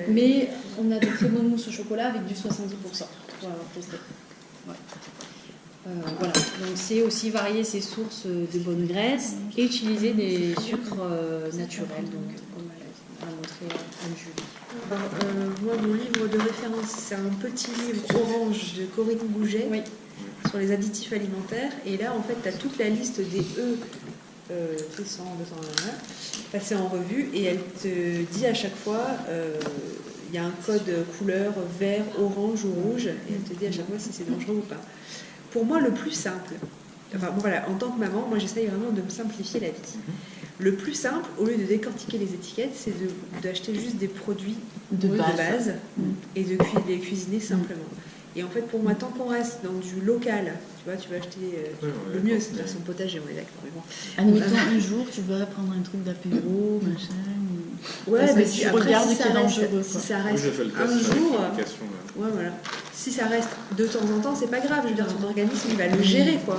Mais on a de très bonnes mousses au chocolat avec du 70%. Voilà, testé. Ouais. Voilà, donc c'est aussi varier ses sources de bonnes graisses et utiliser des sucres naturels, donc comme a montré Anne-Julie. Alors, moi, mon livre de référence, c'est un petit livre orange de Corinne Gouget sur les additifs alimentaires. Et là, en fait, tu as toute la liste des E, 100, 200, passée en revue, et elle te dit à chaque fois, il y a un code couleur vert, orange ou rouge, et elle te dit à chaque fois si c'est dangereux ou pas. Pour moi, le plus simple, enfin bon, voilà, en tant que maman, moi j'essaye vraiment de me simplifier la vie. Le plus simple, au lieu de décortiquer les étiquettes, c'est d'acheter juste des produits de base et de les cuisiner simplement. Et en fait, pour moi, tant qu'on reste dans du local, tu vois, tu vas acheter... le mieux, c'est de faire son potager, on est d'accord. Mais bon. Admettons, un jour, tu voudrais prendre un truc d'apéro, machin... Ouais, mais tu regardes si c'est dangereux. Si ça reste J'ai fait le test un avec jour... l'application, Ouais, voilà. Si ça reste de temps en temps, c'est pas grave. Je veux dire, ton organisme, il va le gérer, quoi.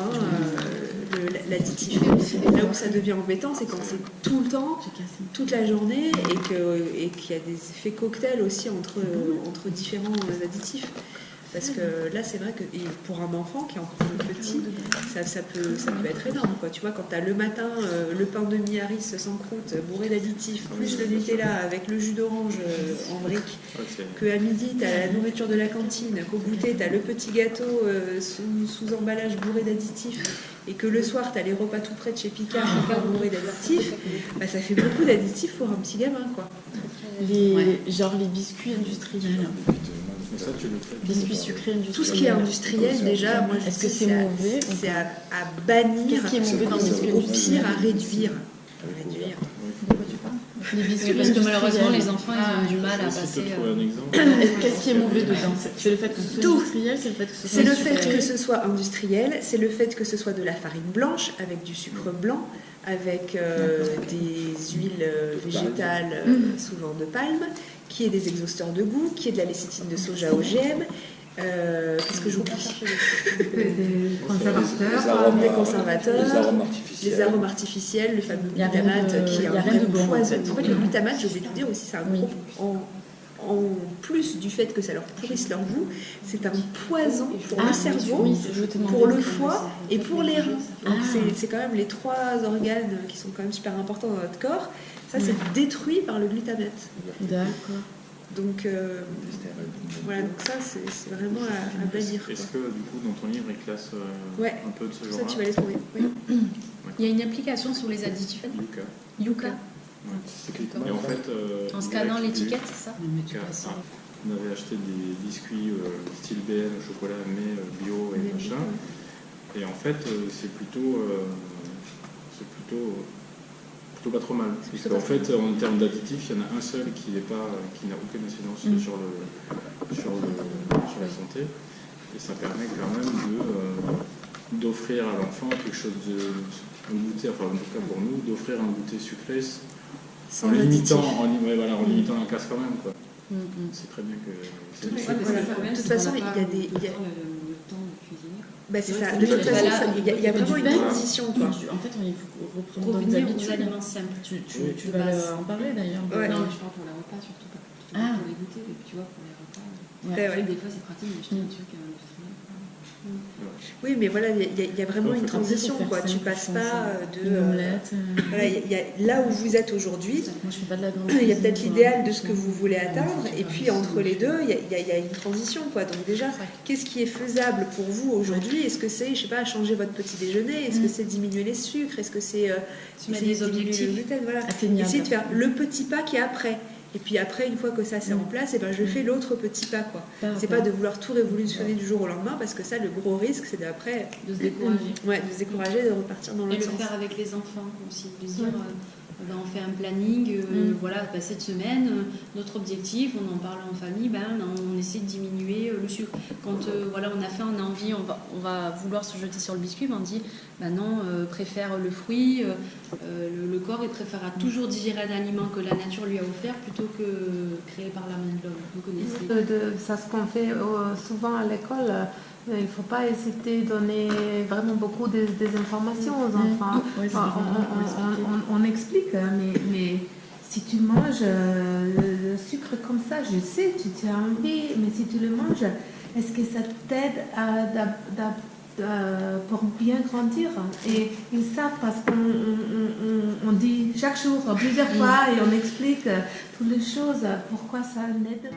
L'additif. Là où ça devient embêtant, c'est quand c'est tout le temps, toute la journée, et qu'il y a des effets cocktails aussi entre différents additifs. Parce que là, c'est vrai que pour un enfant qui est encore petit, ça peut être énorme, quoi. Tu vois, quand tu as le matin le pain de mi-harisse sans croûte, bourré d'additifs, plus le Nutella avec le jus d'orange en brique, qu'à midi, tu as la nourriture de la cantine, qu'au goûter, tu as le petit gâteau sous emballage bourré d'additifs, et que le soir, tu as les repas tout près de chez Picard encore bourrés d'additifs, bah, ça fait beaucoup d'additifs pour un petit gamin, quoi. Genre les biscuits industriels. Ça, tu le traites. Biscuits sucrés industriels. Tout ce qui est industriel, déjà, moi je Est-ce que dis c'est mauvais? C'est à bannir. Qu'est-ce qui est mauvais dans les biscuits au pire, à réduire. Pourquoi tu parles? Les biscuits Parce que malheureusement, industriels. les enfants, ils ont du mal à Si passer... tu trouves un exemple. Qu'est-ce qui est mauvais dedans? C'est le fait que ce soit industriel, c'est le fait que ce soit C'est le fait sucré. que ce soit industriel, c'est le fait que ce soit de la farine blanche, avec du sucre blanc, avec des huiles végétales, souvent de palme, qui est des exhausteurs de goût, qui est de la lécithine de soja OGM. Qu'est-ce que j'oublie? Des conservateurs. Des conservateurs, les arômes artificiels. les arômes artificiels, le fameux Y a rien glutamate de- qui est y a un rien de vrai bon, en poison. fait. En fait, le glutamate, je vais tout dire aussi, c'est un Oui. gros... En plus du fait que ça leur pourrisse leur goût, c'est un poison pour le cerveau, oui, je te demandais pour le comment foie et pour les reins. Donc Ah. c'est quand même les 3 organes qui sont quand même super importants dans notre corps. Ça, c'est détruit par le glutamate. D'accord. Donc voilà, donc ça, c'est vraiment à bannir. Est-ce que, du coup, dans ton livre, il classe Ouais. un peu de ce Ça, genre-là? tu vas les trouver. Oui. Il y a une application sur les additifs, Yuka. Yuka, Et en fait, en scannant l'étiquette, c'est ça? on avait acheté des biscuits style BN au chocolat, mais bio et machin. Et en fait, c'est plutôt pas trop mal. Parce qu'en fait, en termes d'additifs, il y en a un seul qui n'a aucune incidence sur la santé. Et ça permet quand même d'offrir à l'enfant quelque chose un goûter, enfin en tout cas pour nous, d'offrir un goûter sucré Sans en limitant additifs. en limitant la casse quand même, quoi. C'est très bien que c'est Ouais, difficile. voilà. De toute façon, il y a des... le temps de cuisiner. Bah, c'est ça. que De toute c'est façon, là, il y a vraiment une transition, quoi. En fait, on faut reprendre nos Revenir aux habitudes. aliments simples. Tu de vas base. en parler d'ailleurs. Ouais. Non, mais je parle pour les repas surtout, pas pour les goûters, mais tu vois, pour les repas. Ouais, ouais. Des fois, c'est pratique d'acheter un truc industriel. Oui, mais voilà, il y a vraiment Ouais, une faut transition, faire quoi. ça, Tu faut passes faire pas ça. de... Une omelette. Voilà, il y a là où vous êtes aujourd'hui, Moi, je fais pas de la grande il y a cuisine, peut-être quoi. l'idéal de ce que vous voulez atteindre, et puis entre les deux, il y a une transition, quoi. Donc déjà, qu'est-ce qui est faisable pour vous aujourd'hui? Est-ce que c'est, je sais pas, changer votre petit déjeuner? Est-ce que c'est diminuer les sucres? Est-ce que c'est mettre des objectifs le gluten? Voilà. Atteignable. Essayer de faire le petit pas qui est après. Et puis après, une fois que ça c'est en place, et ben je fais l'autre petit pas, quoi. C'est pas de vouloir tout révolutionner du jour au lendemain, parce que ça, le gros risque, c'est d'après De se décourager. de se décourager, de repartir dans Et l'autre le sens. faire avec les enfants aussi, de dire ben, on fait un planning, voilà, ben, cette semaine, notre objectif, on en parle en famille, ben, on essaie de diminuer le sucre. Quand voilà, on a faim, on a envie, on va vouloir se jeter sur le biscuit, ben, on dit, ben non, préfère le fruit, le corps il préférera toujours digérer un aliment que la nature lui a offert plutôt que créé par la main de l'homme. Vous connaissez. Ça, ce qu'on fait souvent à l'école. Il ne faut pas hésiter à donner vraiment beaucoup des informations aux enfants. On explique, mais si tu manges le sucre comme ça, je sais, tu as envie, mais si tu le manges, est-ce que ça t'aide pour bien grandir? Et ils savent parce qu'on dit chaque jour, plusieurs fois, et on explique toutes les choses, pourquoi ça aide.